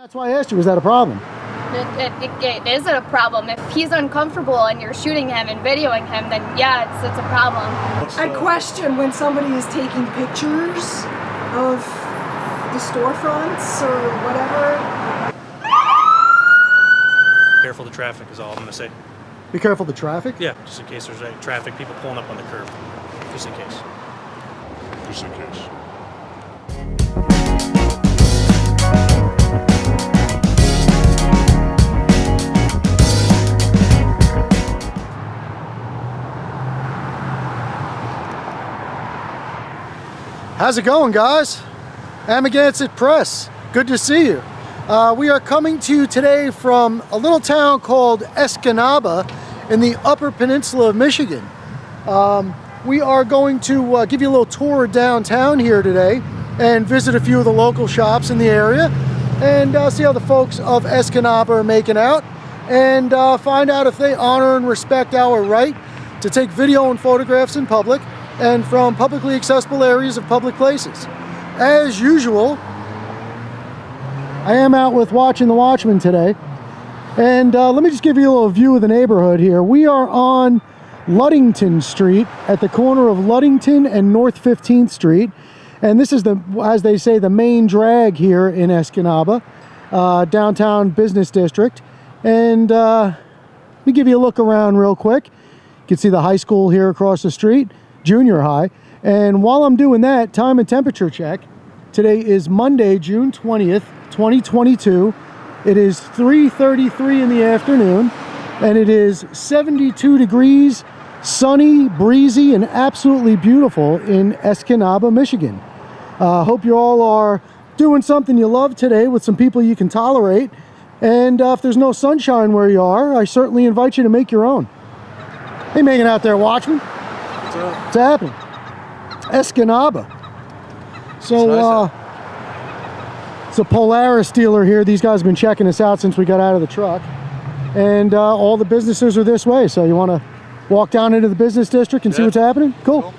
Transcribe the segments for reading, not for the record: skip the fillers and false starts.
That's why I asked you, is that a problem? It is a problem. If he's uncomfortable and you're shooting him and videoing him, then yeah, it's a problem. I question when somebody is taking pictures of the storefronts or whatever. Careful of the traffic is all I'm gonna say. Be careful of the traffic? Yeah, just in case there's any traffic, people pulling up on the curb. Just in case. Just in case. How's it going, guys? Amagansett Press. Good to see you. We are coming to you today from a little town called Escanaba in the Upper Peninsula of Michigan. We are going to give you a little tour downtown here today and visit a few of the local shops in the area and see how the folks of Escanaba are making out and find out if they honor and respect our right to take video and photographs in public and from publicly accessible areas of public places. As usual, I am out with Watching the Watchman today, and let me just give you a little view of the neighborhood here. We are on Ludington Street at the corner of Ludington and North 15th Street, and this is the, as they say, the main drag here in Escanaba, downtown business district. And let me give you a look around real quick. You can see the high school here across the street, junior high. And while I'm doing that, time and temperature check. Today is Monday, June 20th, 2022. It is 3:33 in the afternoon, and it is 72 degrees, sunny, breezy, and absolutely beautiful in Escanaba, Michigan. Hope you all are doing something you love today with some people you can tolerate. And if there's no sunshine where you are, I certainly invite you to make your own. Hey, making out there, Watchman. What's happening? Escanaba. So, it's a Polaris dealer here. These guys have been checking us out since we got out of the truck. And all the businesses are this way. So you want to walk down into the business district and see what's happening? Cool.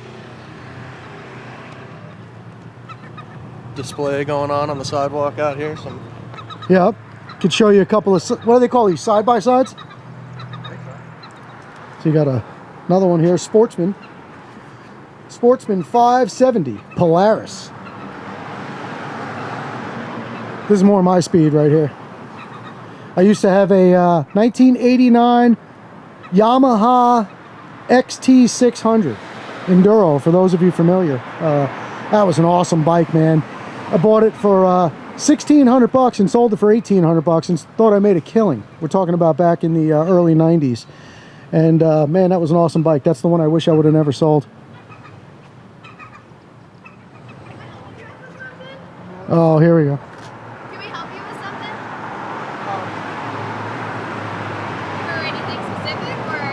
Display going on the sidewalk out here. Yep. Could show you a couple of, what do they call these, side-by-sides? So you got another one here, Sportsman 570 Polaris. This is more my speed right here. I used to have a 1989 Yamaha XT600 Enduro, for those of you familiar. That was an awesome bike, man. I bought it for $1,600 and sold it for $1,800 and thought I made a killing. We're talking about back in the early 90s. And man, that was an awesome bike. That's the one I wish I would have never sold. Oh, here we go. Can we help you with something? For anything specific, or?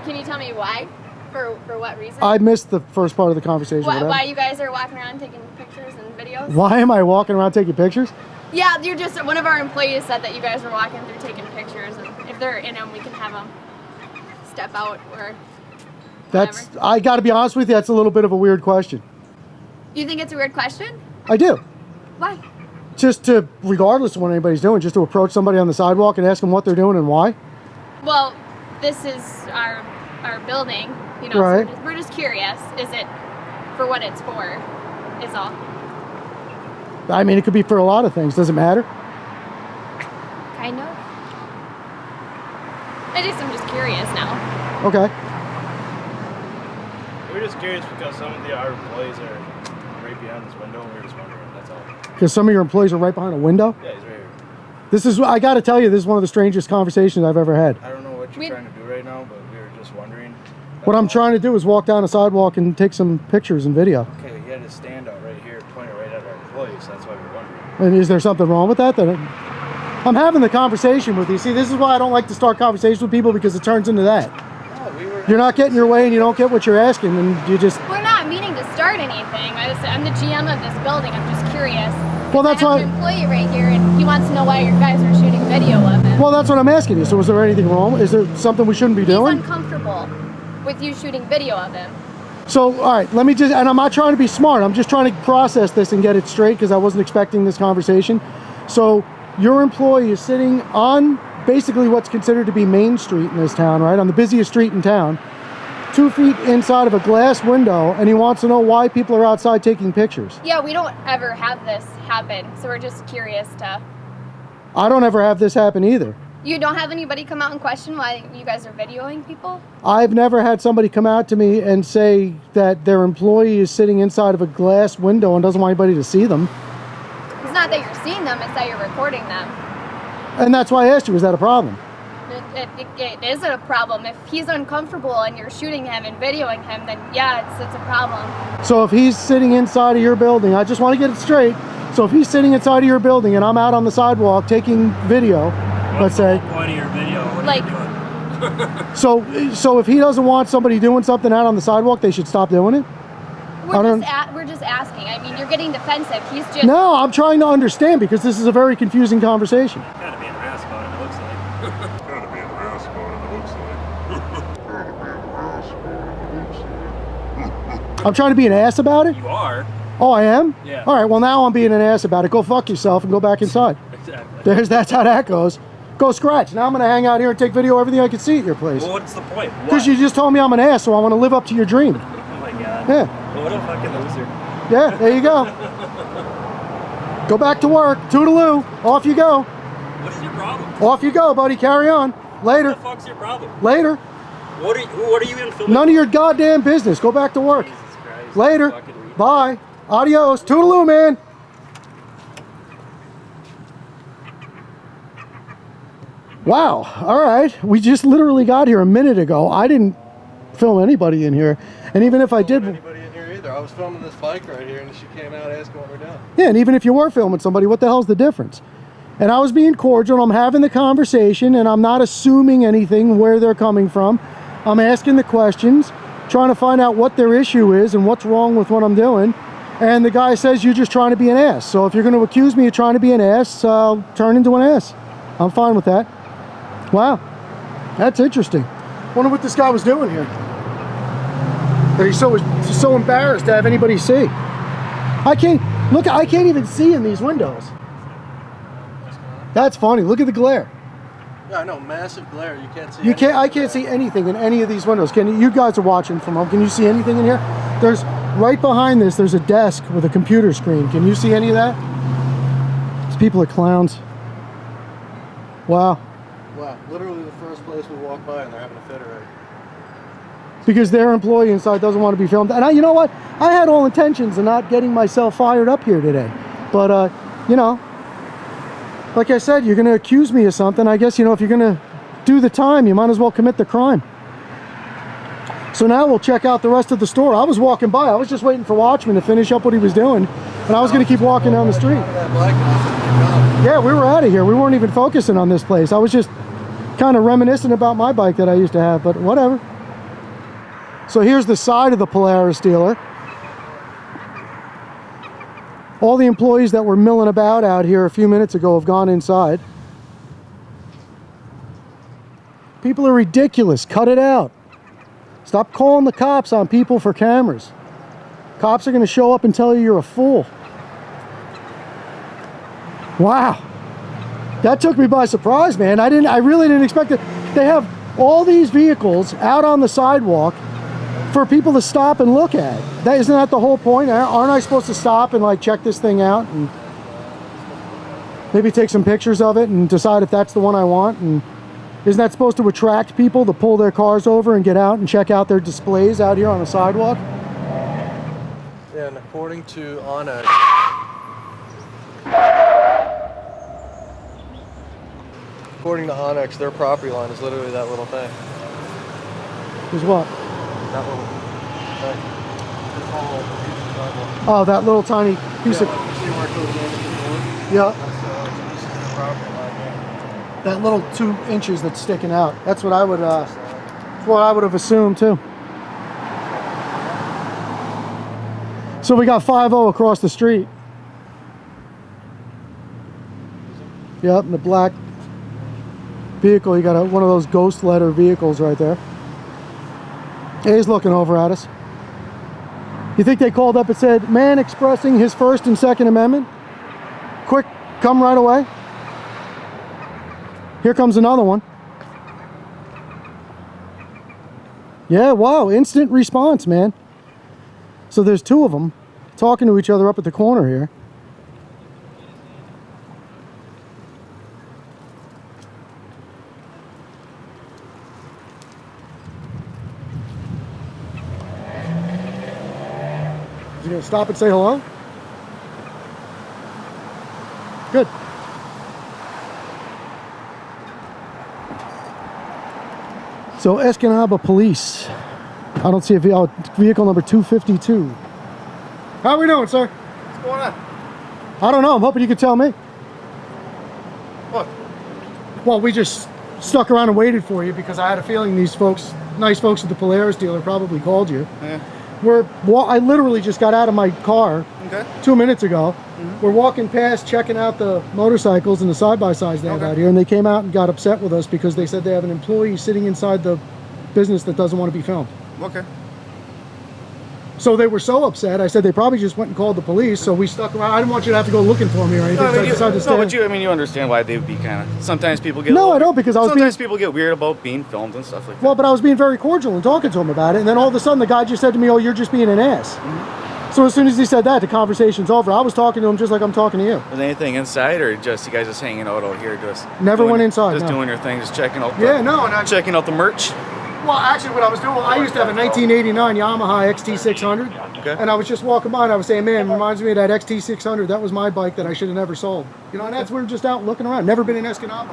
Can you tell me why? For what reason? I missed the first part of the conversation. Why you guys are walking around taking pictures and videos? Why am I walking around taking pictures? Yeah, you're just, one of our employees said that you guys were walking through taking pictures, and if they're in them, we can have them step out or That's, whatever. I got to be honest with you, that's a little bit of a weird question. You think it's a weird question? I do. Why? Just to, regardless of what anybody's doing, just to approach somebody on the sidewalk and ask them what they're doing and why. Well, this is our building, you know, Right. so we're just curious. Is it for what it's for, is all. I mean, it could be for a lot of things. Does it matter? Kind of. I'm just curious now. Okay. We're just curious because some of our employees are right behind this window and we're just wondering, that's all. Because some of your employees are right behind a window? Yeah, he's right here. This is, I got to tell you, this is one of the strangest conversations I've ever had. I don't know what you're trying to do right now, but we were just wondering. What I'm trying to do is walk down a sidewalk and take some pictures and video. Okay, he had his stand out right here, pointed right at our employees, that's why we're wondering. And is there something wrong with that? I'm having the conversation with you. See, this is why I don't like to start conversations with people, because it turns into that. No, we were... You're not getting your way and you don't get what you're asking, and you just... We're not meaning to start anything. I'm the GM of this building. I'm just curious. Well, that's I why... have an employee right here, and he wants to know why your guys are shooting video of him. Well, that's what I'm asking you. So is there anything wrong? Is there something we shouldn't be doing? He's uncomfortable. with you shooting video of him. So, all right, let me just, and I'm not trying to be smart, I'm just trying to process this and get it straight because I wasn't expecting this conversation. So, your employee is sitting on basically what's considered to be Main Street in this town, right? On the busiest street in town, 2 feet inside of a glass window, and he wants to know why people are outside taking pictures. Yeah, we don't ever have this happen, so we're just curious to... I don't ever have this happen either. You don't have anybody come out and question why you guys are videoing people? I've never had somebody come out to me and say that their employee is sitting inside of a glass window and doesn't want anybody to see them. It's not that you're seeing them, it's that you're recording them. And that's why I asked you, is that a problem? It is a problem. If he's uncomfortable and you're shooting him and videoing him, then yeah, it's a problem. So if he's sitting inside of your building, I just want to get it straight. So if he's sitting inside of your building and I'm out on the sidewalk taking video, let's say. What's the point of your video? What Like- are you doing? So if he doesn't want somebody doing something out on the sidewalk, they should stop doing it? We're just asking. I mean, you're getting defensive. He's just... No, I'm trying to understand because this is a very confusing conversation. Gotta be an ass about it, it looks like. Gotta be an ass about it, it looks like. Gotta be an ass about it, it looks like. I'm trying to be an ass about it? You are. Oh, I am? Yeah. All right, well now I'm being an ass about it. Go fuck yourself and go back inside. Exactly. That's how that goes. Go scratch. Now I'm going to hang out here and take video of everything I can see at your place. Well, what's the point? Because you just told me I'm an ass, so I want to live up to your dream. Oh my god. Yeah. What a fucking loser. Yeah, there you go. Go back to work. Toodaloo. Off you go. What is your problem? Off you go, buddy. Carry on. Later. What the fuck's your problem? Later. What are you even filming? None of your goddamn business. Go back to work. Jesus Christ. Later. Fucking retard. Bye. Adios. Toodaloo, man. Wow. All right. We just literally got here a minute ago. I didn't film anybody in here. And even if I did... Anybody in here either. I was filming this bike right here, and she came out asking what we're doing. Yeah, and even if you were filming somebody, what the hell's the difference? And I was being cordial, I'm having the conversation, and I'm not assuming anything where they're coming from. I'm asking the questions, trying to find out what their issue is and what's wrong with what I'm doing. And the guy says, you're just trying to be an ass. So if you're going to accuse me of trying to be an ass, I'll turn into an ass. I'm fine with that. Wow, that's interesting. Wonder what this guy was doing here. That he's so embarrassed to have anybody see. I can't even see in these windows. That's funny. Look at the glare. Yeah, I know, massive glare. You can't see. I can't see anything in any of these windows. You guys are watching from home. Can you see anything in here? There's right behind this. There's a desk with a computer screen. Can you see any of that? These people are clowns. Wow. Wow, literally the first place we walk by, and they're having a fit already. Because their employee inside doesn't want to be filmed. And you know what? I had all intentions of not getting myself fired up here today. But, you know, like I said, you're going to accuse me of something. I guess, you know, if you're going to do the time, you might as well commit the crime. So now we'll check out the rest of the store. I was walking by. I was just waiting for Watchman to finish up what he was doing. And I was going to keep walking down the street. Yeah, we were out of here. We weren't even focusing on this place. I was just kind of reminiscing about my bike that I used to have, but whatever. So here's the side of the Polaris dealer. All the employees that were milling about out here a few minutes ago have gone inside. People are ridiculous. Cut it out. Stop calling the cops on people for cameras. Cops are going to show up and tell you you're a fool. Wow. That took me by surprise, man. I really didn't expect it. They have all these vehicles out on the sidewalk for people to stop and look at. Isn't that the whole point? Aren't I supposed to stop and like check this thing out and maybe take some pictures of it and decide if that's the one I want? And isn't that supposed to attract people to pull their cars over and get out and check out their displays out here on the sidewalk? Yeah, and according to Audit, according to Onyx, their property line is literally that little thing. Is what? That little thing. This whole piece of sidewalk. Oh, that little tiny piece Yeah, of... like, you see where it goes in the door? Yeah, This is the property line there. that little 2 inches that's sticking out. That's what I would have assumed too. So we got 5-0 across the street. Yep, and the black vehicle, you got one of those ghost letter vehicles right there. Yeah, he's looking over at us. You think they called up and said, man expressing his First and Second Amendment? Quick, come right away. Here comes another one. Yeah, wow, instant response, man. So there's two of them talking to each other up at the corner here. Is he gonna stop and say hello? Good. So Escanaba Police. I don't see a vehicle number 252. How are we doing, sir? What's going on? I don't know. I'm hoping you could tell me. What? Well, we just stuck around and waited for you because I had a feeling these folks, nice folks at the Polaris dealer, probably called you. Yeah. I literally just got out of my car Okay. 2 minutes ago. We're walking past, checking out the motorcycles and the side-by-sides they have out here, and they came out and got upset with us because they said they have an employee sitting inside the business that doesn't want to be filmed. Okay. So they were so upset, I said they probably just went and called the police, so we stuck around. I didn't want you to have to go looking for me or anything, so I decided to stay. but you understand why they would be kind of, sometimes people get No, I don't, because I was sometimes people get weird about being filmed and stuff like that. Well, but I was being very cordial and talking to him about it, and then all of a sudden the guy just said to me, oh, you're just being an ass. So as soon as he said that, the conversation's over. I was talking to him just like I'm talking to you. Was anything inside, or just you guys just hanging out here, just Never went inside, just no. doing your thing, just checking out the, Yeah, no, and checking out the merch? Well, actually, what I was doing, I used to have a 1989 Yamaha XT600, Okay. and I was just walking by and I was saying, man, it reminds me of that XT600. That was my bike that I should have never sold. You know, and that's, we're just out looking around. Never been in Escanaba.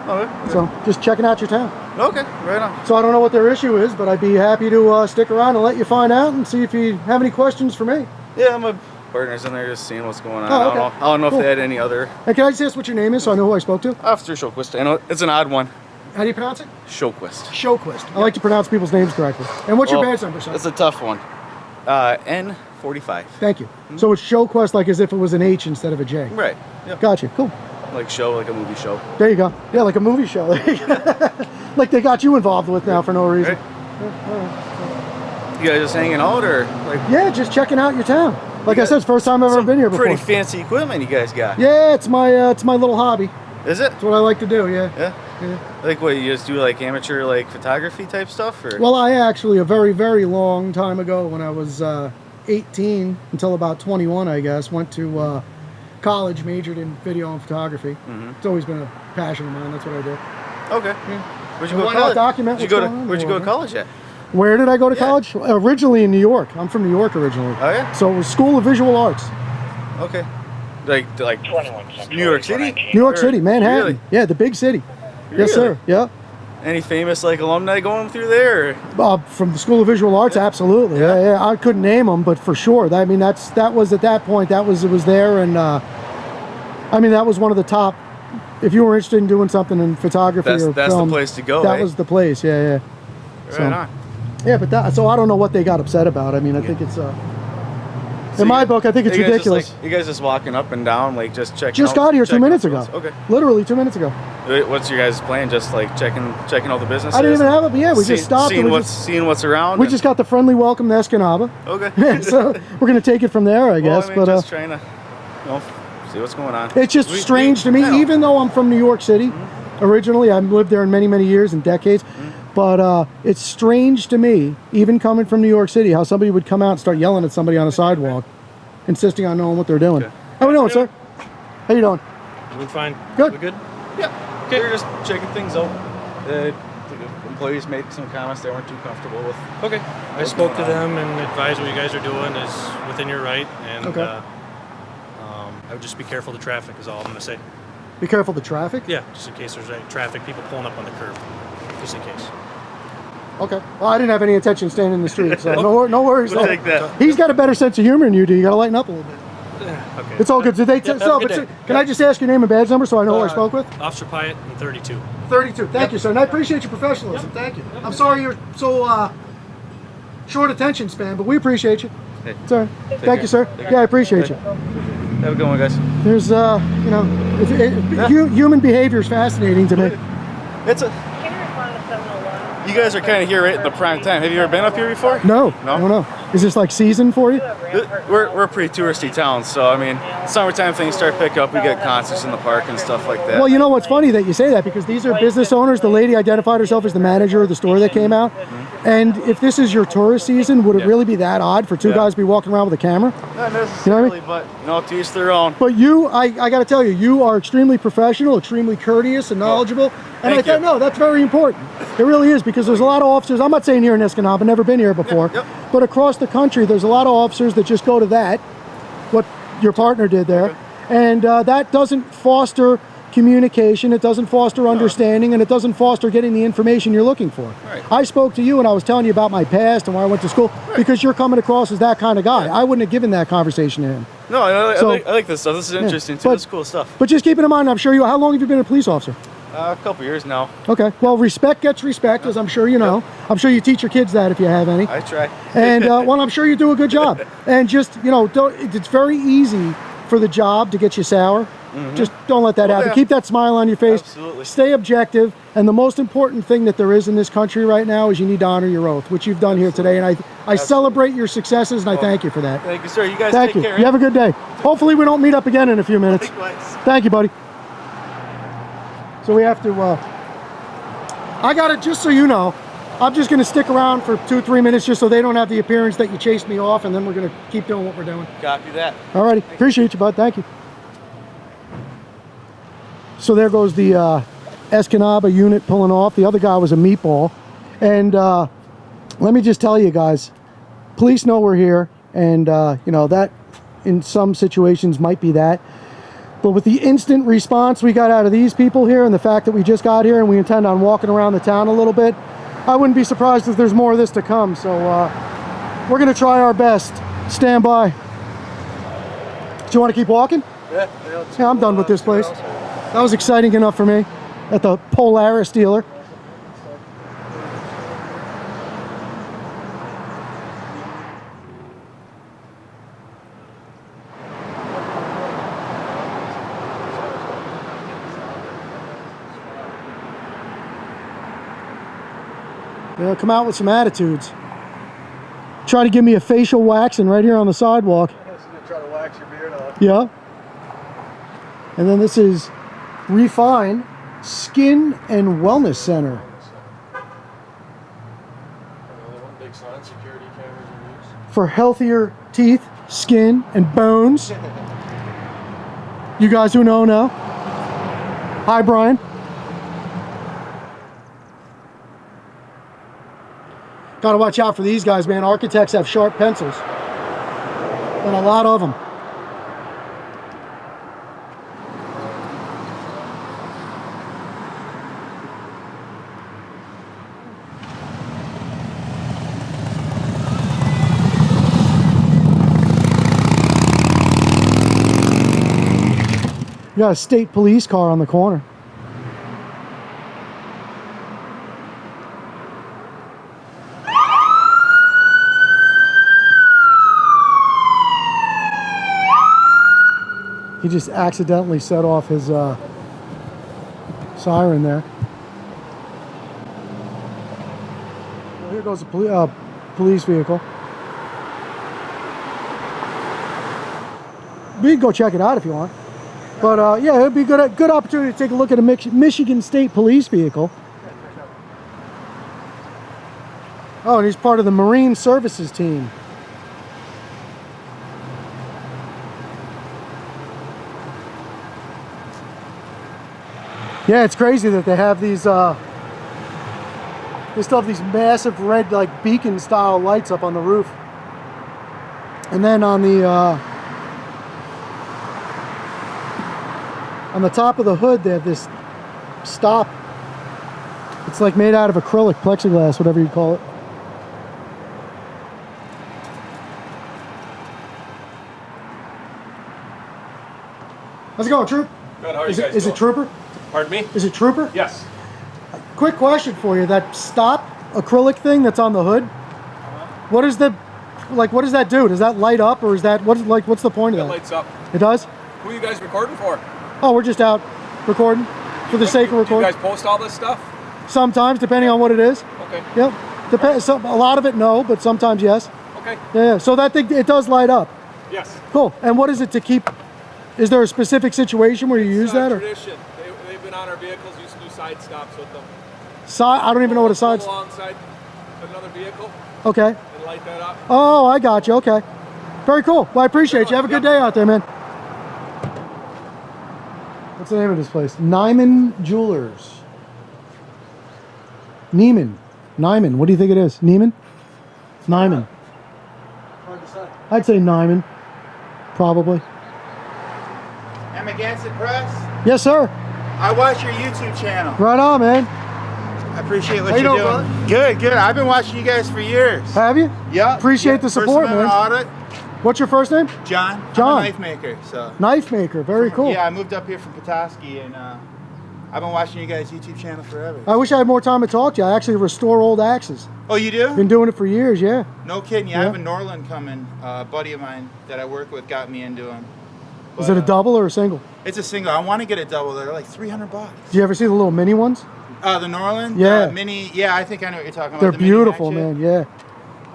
Okay. So, just checking out your town. Okay, right on. So I don't know what their issue is, but I'd be happy to stick around and let you find out and see if you have any questions for me. Yeah, my partner's in there just seeing what's going on. Oh, okay. I don't know Cool. if they had any other. And can I just ask what your name is so I know who I spoke to? Officer Showquist. I know it's an odd one. How do you pronounce it? Showquist. Showquist. I like to pronounce people's names correctly. And what's your Well, badge number, sir? It's a tough one. N45. Thank you. So it's Showquest like as if it was an H instead of a J. Right. Yep. Gotcha. Cool. Like show, like a movie show. There you go. Yeah, like a movie show. Like they got you involved with now for no reason. Right. You guys just hanging out, or like? Yeah, just checking out your town. Like I said, it's the first time I've ever Some been here before. Pretty fancy equipment you guys got. Yeah, it's my little hobby. Is it? It's what I like to do. Yeah. Yeah. Like what, you just do like amateur like photography type stuff, or? Well, I actually a very, very long time ago when I was 18 until about 21, I guess, went to college, majored in video and photography. It's always been a passion of mine. That's what I do. Okay. Yeah. Where'd you And go why to not college? document Where'd you what's go to, going on where'd you go to or college at? Where did I go to Yeah. college? Originally in New York. I'm from New York originally. Oh yeah. So it was School of Visual Arts. Okay. Like New York City? New York Or- City, Manhattan. Really? Yeah, the big city. Yes, sir. Yeah. Any famous like alumni going through there? Or? From the School of Visual Arts, absolutely. Yeah. I couldn't name them, but for sure. I mean, that was at that point. It was there, and I mean, that was one of the top. If you were interested in doing something in photography or That's film, the place to go. that eh? was the place. Yeah. right so- on. Yeah, but so I don't know what they got upset about. I mean, I think it's So in my you- book, I think it's you guys ridiculous. Just, you guys just walking up and down, like just checking. Just out, got here 2 checking minutes out ago. those- Okay. Literally 2 minutes ago. What's your guys' plan? Just like checking out the businesses. I didn't even have it, but yeah, we just stopped. Seeing and seeing what's around. we just got the friendly welcome to Escanaba. Okay. So we're gonna take it from there, I guess. Well, I mean, but just trying to, see what's going on. it's just strange to me, I know. even though I'm from New York City. Originally, I've lived there in many, many years and decades. But it's strange to me, even coming from New York City, how somebody would come out and start yelling at somebody on a sidewalk, insisting on knowing what they're doing. Okay. How we doing, sir? How you doing? Doing fine. Good. We good? Yeah. Okay. We're just checking things out. The employees made some comments they weren't too comfortable with. Okay. I spoke to them and advised what you guys are doing is within your right, and Okay. I would just be careful of the traffic is all I'm going to say. Be careful of the traffic. Yeah, just in case there's any traffic, people pulling up on the curb, just in case. Okay. Well, I didn't have any intention of staying in the street, so no worries. We'll there. take that. He's got a better sense of humor than you do. You got to lighten up a little bit. Okay. It's all good. Did they Yep, have a good day. can I just ask your name and badge number so I know who I spoke with? Officer Pyatt and 32. 32. Thank you, sir. And I appreciate your professionalism. Thank you. I'm sorry you're so short attention span, but we appreciate you. Hey, Sorry. take Thank care. you, sir. Take Yeah, care. I appreciate you. Have a good one, guys. There's, human behavior is fascinating to me. It's a. Can you respond to 701? You guys are kind of here right in the prime time. Have you ever been up here before? No, No? no. Is this like season for you? We're a pretty touristy town, so I mean, summertime things start picking up. We get concerts in the park and stuff like that. Well, you know what's funny that you say that, because these are business owners. The lady identified herself as the manager of the store that came out. And if this is your tourist season, would it really be that odd for two guys to be walking around with a camera? Not necessarily, You know what I mean? but you know, to each their own. But you, I got to tell you, you are extremely professional, extremely courteous and knowledgeable. And Thank I thought, you. no, that's very important. It really is, because there's a lot of officers. I'm not saying here in Escanaba, I've never been here before. Yep. But across the country, there's a lot of officers that just go to that, what your partner did there. And that doesn't foster communication, it doesn't foster understanding, and it doesn't foster getting the information you're looking for. Right. I spoke to you and I was telling you about my past and where I went to school, because you're coming across as that kind of guy. I wouldn't have given that conversation to him. No, I So- like this stuff. This is interesting too. But- This is cool stuff. But just keeping in mind, I'm sure you, how long have you been a police officer? A couple years now. Okay, well, respect gets respect, as I'm sure you know. I'm sure you teach your kids that if you have any. I try. And well, I'm sure you do a good job. And just, you know, it's very easy for the job to get you sour. Just don't let that happen. yeah. Keep that smile on your face. Absolutely. Stay objective. And the most important thing that there is in this country right now is you need to honor your oath, which you've done here today. And I celebrate your successes, and I thank you for that. Thank you, sir. You guys Thank take you. care. You have a good day. Hopefully we don't meet up again in a few minutes. Likewise. Thank you, buddy. So we have to, I got it, just so you know, I'm just going to stick around for 2-3 minutes just so they don't have the appearance that you chased me off, and then we're going to keep doing what we're doing. Copy that. All righty. Appreciate you, bud. Thank you. So there goes the Escanaba unit pulling off. The other guy was a meatball. And let me just tell you guys, police know we're here, and you know, that in some situations might be that. But with the instant response we got out of these people here, and the fact that we just got here and we intend on walking around the town a little bit, I wouldn't be surprised if there's more of this to come. So we're going to try our best. Stand by. Do you want to keep walking? Yeah, Yeah, I'm done with this place. That was exciting enough for me at the Polaris dealer. Yeah, come out with some attitudes. Try to give me a facial waxing right here on the sidewalk. Try to wax your beard off. Yeah. And then this is Refine Skin and Wellness Center. Big sign, security cameras in use. For healthier teeth, skin, and bones. You guys who know now. Hi, Brian. Gotta watch out for these guys, man. Architects have sharp pencils. And a lot of them. You got a state police car on the corner. He just accidentally set off his siren there. Well, here goes a police vehicle. We can go check it out if you want. But yeah, it'd be a good opportunity to take a look at a Michigan State Police vehicle. Oh, and he's part of the Marine Services team. Yeah, it's crazy that they have these, they still have these massive red, like, beacon style lights up on the roof. And then on the top of the hood, they have this stop. It's like made out of acrylic, plexiglass, whatever you call it. How's it going, Troop? Good, how are you guys Is it doing? Trooper? Pardon me? Is it Trooper? Yes. Quick question for you. That stop acrylic thing that's on the hood, what is the, like, what does that do? Does that light up, or is that, what's the point of It that? lights up. It does? Who are you guys recording for? Oh, we're just out recording for the sake of Do you recording. guys post all this stuff? Sometimes, depending on what it is. Okay. Yep. Depends. A lot of it, no, but sometimes yes. Okay. Yeah. So that thing, it does light up. Yes. Cool. And what is it to keep? Is there a specific situation where you use that? Or? Tradition. They've been on our vehicles. Used to do side stops with them. I don't even know what a side. Pull alongside another vehicle Okay. and light that up. Oh, I got you. Okay. Very cool. Well, I appreciate you. Have a good day out there, man. What's the name of this place? Nyman Jewelers. Neiman. What do you think it is? Neiman? Nyman. Hard to say. I'd say Nyman. Probably. Amagansett Press. Yes, sir. I watch your YouTube channel. Right on, man. I appreciate what How you you're doing, doing. brother? Good. I've been watching you guys for years. Have you? Yeah. Appreciate the support, First Amendment man. Audit. What's your first name? John. John. I'm a knife maker. So. Knife maker. Very cool. Yeah, I moved up here from Petoskey, and I've been watching you guys' YouTube channel forever. I wish I had more time to talk to you. I actually restore old axes. Oh, you do? Been doing it for years, yeah. No kidding. Yeah, I Yeah. have a Norland coming. A buddy of mine that I work with got me into them. Is it a double or a single? It's a single. I want to get a double. They're like $300. Do you ever see the little mini ones? The Norland? Yeah. Mini. Yeah, I think I know what you're talking about. They're the mini beautiful, action. man. Yeah.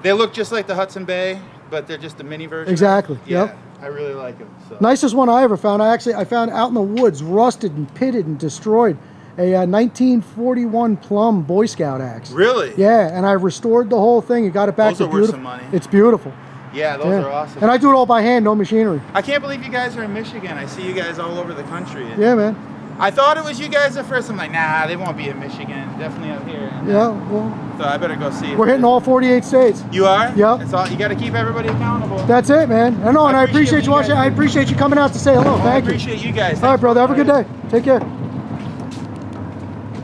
They look just like the Hudson Bay, but they're just the mini version. Exactly, Yeah, yep. I really like them. So. Nicest one I ever found. I found out in the woods, rusted and pitted and destroyed, a 1941 Plum Boy Scout axe. Really? Yeah, and I restored the whole thing and got it back Those to are worth beautiful. some money. It's beautiful. Yeah, those Yeah. are awesome. And I do it all by hand, no machinery. I can't believe you guys are in Michigan. I see you guys all over the country. And Yeah, man. I thought it was you guys at first. I'm like, nah, they won't be in Michigan. Definitely out here. And Yeah, well, so I better go see. we're hitting all 48 states. You are? Yep. It's all. You got to keep everybody accountable. That's it, man. I know, and I appreciate you watching. guys. I appreciate you coming out to say hello. I Thank you. appreciate you guys. All right, brother. Have a good day. Take care.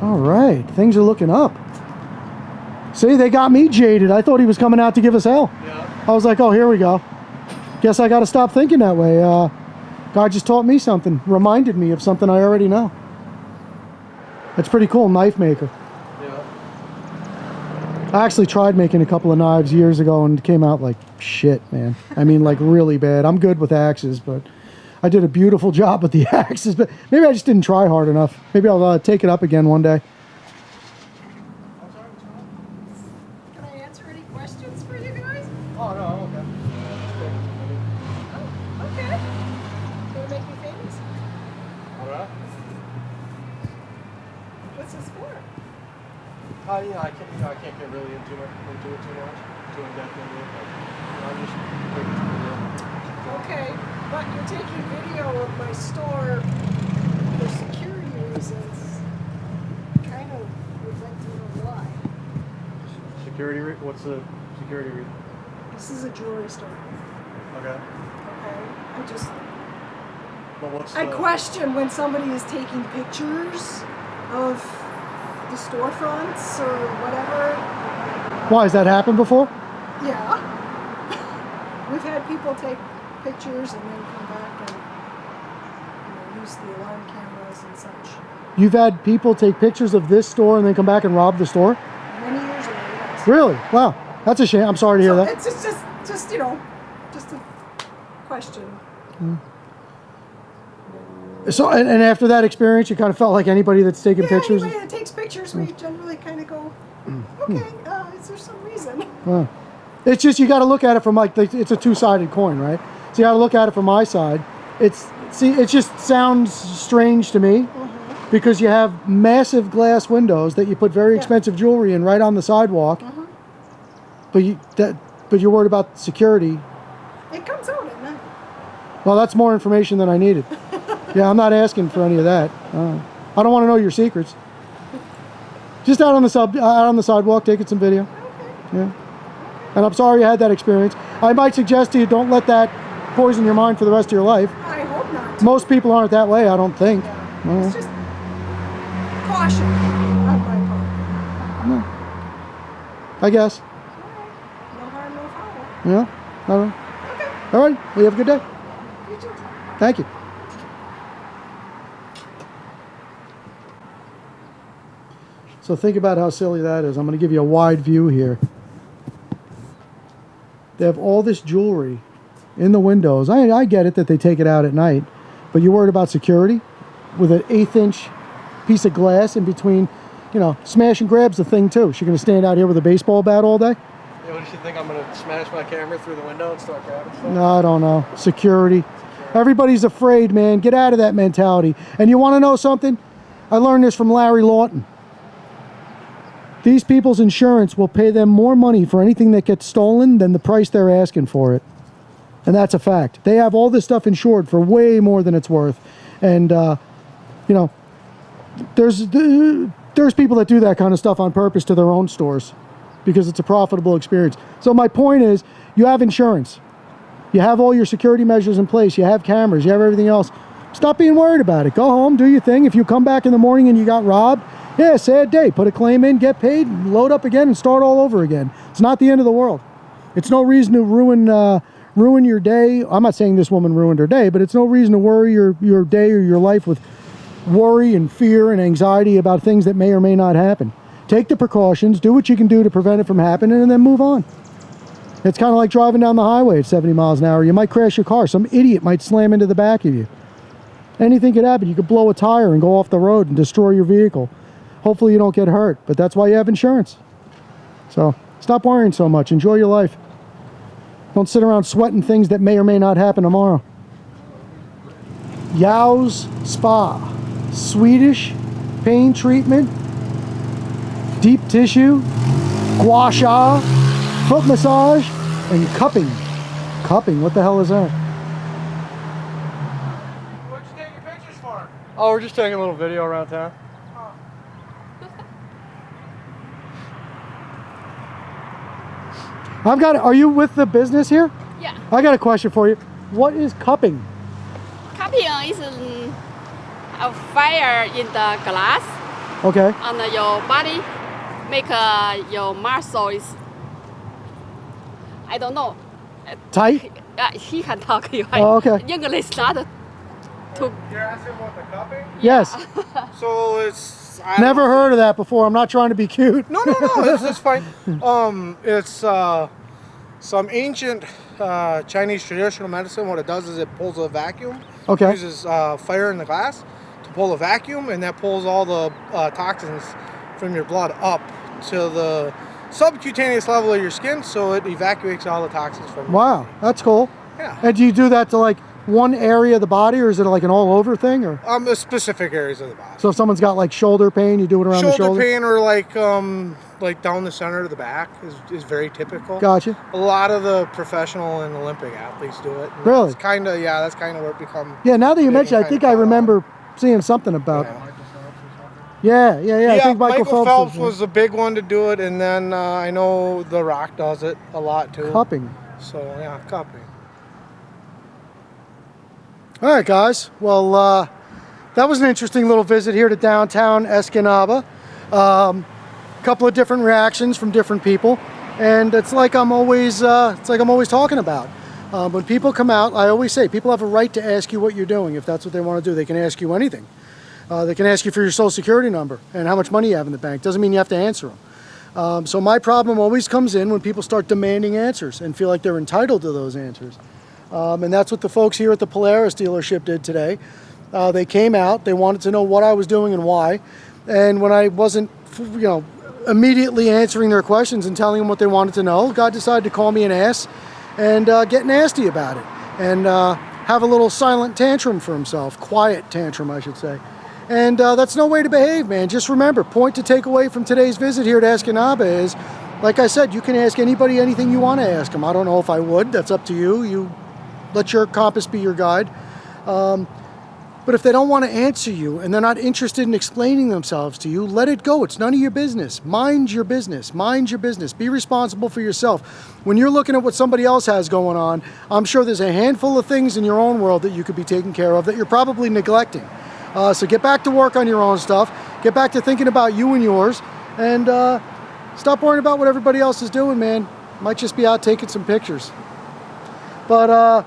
All right. Things are looking up. See, they got me jaded. I thought he was coming out to give us hell. Yeah. I was like, oh, here we go. Guess I got to stop thinking that way. God just taught me something. Reminded me of something I already know. That's pretty cool. Knife maker. Yeah. I actually tried making a couple of knives years ago and it came out like shit, man. I mean, like really bad. I'm good with axes, but I did a beautiful job with the axes, but maybe I just didn't try hard enough. Maybe I'll take it up again one day. Can I answer any questions for you guys? Oh, no, I'm okay. Oh, okay. Gonna make me famous? All right. What's this for? Yeah, I can't get really into it too much, too in depth into it. But, I'm just making some video. Okay, but you're taking video of my store for security reasons. Kind of would like to know why. What's the security reason? This is a jewelry store. Okay. Okay, But what's I the... question when somebody is taking pictures of the storefronts or whatever. Why, has that happened before? Yeah. We've had people take pictures and then come back and use the alarm cameras and such. You've had people take pictures of this store and then come back and rob the store? Many years ago, yes. Really? Wow. That's a shame. I'm sorry to hear that. It's just just a question. So, and after that experience, you kind of felt like anybody that's taking pictures? Anybody that takes pictures, we generally kind of go, okay, is there some reason? Wow. It's just, you got to look at it from like, it's a two-sided coin, right? So you got to look at it from my side. It just sounds strange to me because you have massive glass windows that you put very expensive jewelry in right on the sidewalk. But you're worried about security. It comes out at night. Well, that's more information than I needed. Yeah, I'm not asking for any of that. I don't want to know your secrets. Just out on the sidewalk, taking some video. Yeah. And I'm sorry you had that experience. I might suggest to you, don't let that poison your mind for the rest of your life. I hope not. Most people aren't that way, I don't think. Yeah. It's just caution on my part. I guess. All right. No harm, no foul. Yeah. I don't know. Okay. All right. Well, you have a good day. You too. Thank you. So think about how silly that is. I'm going to give you a wide view here. They have all this jewelry in the windows. I get it that they take it out at night, but you're worried about security with an 1/8 inch piece of glass in between. you know, smash and grab's the thing too. She's going to stand out here with a baseball bat all day? Yeah, what does she think? I'm going to smash my camera through the window and start grabbing stuff? No, I don't know. Security. Everybody's afraid, man. Get out of that mentality. And you want to know something? I learned this from Larry Lawton. These people's insurance will pay them more money for anything that gets stolen than the price they're asking for it. And that's a fact. They have all this stuff insured for way more than it's worth. And, you know, there's people that do that kind of stuff on purpose to their own stores because it's a profitable experience. So my point is, you have insurance. You have all your security measures in place. You have cameras. You have everything else. Stop being worried about it. Go home, do your thing. If you come back in the morning and you got robbed, yeah, sad day. Put a claim in, get paid, load up again, and start all over again. It's not the end of the world. It's no reason to ruin your day. I'm not saying this woman ruined her day, but it's no reason to worry your day or your life with worry and fear and anxiety about things that may or may not happen. Take the precautions, do what you can do to prevent it from happening, and then move on. It's kind of like driving down the highway at 70 miles an hour. You might crash your car. Some idiot might slam into the back of you. Anything could happen. You could blow a tire and go off the road and destroy your vehicle. Hopefully you don't get hurt, but that's why you have insurance. So stop worrying so much. Enjoy your life. Don't sit around sweating things that may or may not happen tomorrow. Yao's Spa. Swedish pain treatment, deep tissue, gua sha, foot massage, and cupping. Cupping, what the hell is that? What'd you take your pictures for? Oh, we're just taking a little video around town. Are you with the business here? Yeah. I got a question for you. What is cupping? Cupping is a fire in the glass Okay. on your body, make your muscles. I don't know. Tight? He can talk. Oh, okay. English not to. You're asking about the cupping? Yes. So it's... Never heard of that before. I'm not trying to be cute. No, it's fine. It's some ancient Chinese traditional medicine. What it does is it pulls a vacuum. Okay. It uses fire in the glass to pull a vacuum, and that pulls all the toxins from your blood up to the subcutaneous level of your skin, so it evacuates all the toxins from you. Wow, that's cool. Yeah. And do you do that to like one area of the body, or is it like an all over thing? Or The specific areas of the body. so if someone's got like shoulder pain, you do it around the shoulder? Shoulder pain, or like down the center of the back is very typical. Gotcha. A lot of the professional and Olympic athletes do it. And Really? It's kind of, yeah, that's kind of where it becomes. Yeah, now that you big mention it, I and think kinda I caught on. remember seeing something about Yeah. Yeah, I think Michael Phelps was a big one to do it, and then I know The Rock does it a lot too. cupping. So yeah, cupping. All right, guys. Well, that was an interesting little visit here to downtown Escanaba. Couple of different reactions from different people, and it's like I'm always talking about. When people come out, I always say people have a right to ask you what you're doing if that's what they want to do. They can ask you anything. They can ask you for your social security number and how much money you have in the bank. Doesn't mean you have to answer them. So my problem always comes in when people start demanding answers and feel like they're entitled to those answers. And that's what the folks here at the Polaris dealership did today. They came out, they wanted to know what I was doing and why. And when I wasn't, immediately answering their questions and telling them what they wanted to know, God decided to call me an ass and get nasty about it. And have a little silent tantrum for himself. Quiet tantrum, I should say. And that's no way to behave, man. Just remember, point to take away from today's visit here to Escanaba is, like I said, you can ask anybody anything you want to ask them. I don't know if I would. That's up to you. You let your compass be your guide. But if they don't want to answer you and they're not interested in explaining themselves to you, let it go. It's none of your business. Mind your business. Mind your business. Be responsible for yourself. When you're looking at what somebody else has going on, I'm sure there's a handful of things in your own world that you could be taking care of that you're probably neglecting. So get back to work on your own stuff. Get back to thinking about you and yours. And stop worrying about what everybody else is doing, man. Might just be out taking some pictures. But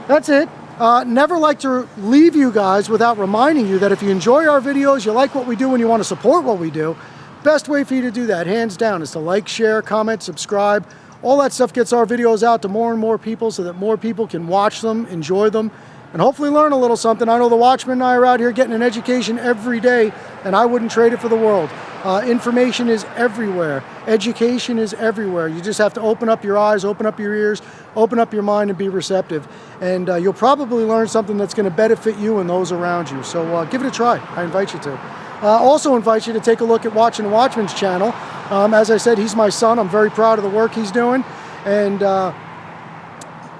that's it. Never like to leave you guys without reminding you that if you enjoy our videos, you like what we do, and you want to support what we do, best way for you to do that, hands down, is to like, share, comment, subscribe. All that stuff gets our videos out to more and more people so that more people can watch them, enjoy them, and hopefully learn a little something. I know the Watchmen and I are out here getting an education every day, and I wouldn't trade it for the world. Information is everywhere. Education is everywhere. You just have to open up your eyes, open up your ears, open up your mind, and be receptive. And you'll probably learn something that's going to benefit you and those around you. So give it a try. I invite you to. Also invite you to take a look at Watching the Watchman's channel. As I said, he's my son. I'm very proud of the work he's doing. And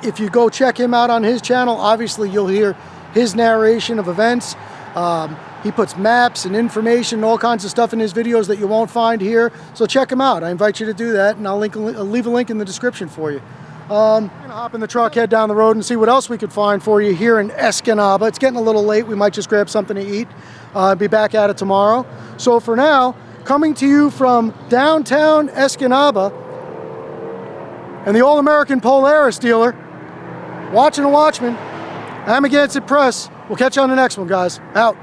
if you go check him out on his channel, obviously you'll hear his narration of events. He puts maps and information and all kinds of stuff in his videos that you won't find here. So check him out. I invite you to do that, and I'll leave a link in the description for you. I'm going to hop in the truck, head down the road, and see what else we could find for you here in Escanaba. It's getting a little late. We might just grab something to eat. Be back at it tomorrow. So for now, coming to you from downtown Escanaba and the All-American Polaris dealer, Watching the Watchman, Amagansett Press. We'll catch you on the next one, guys. Out.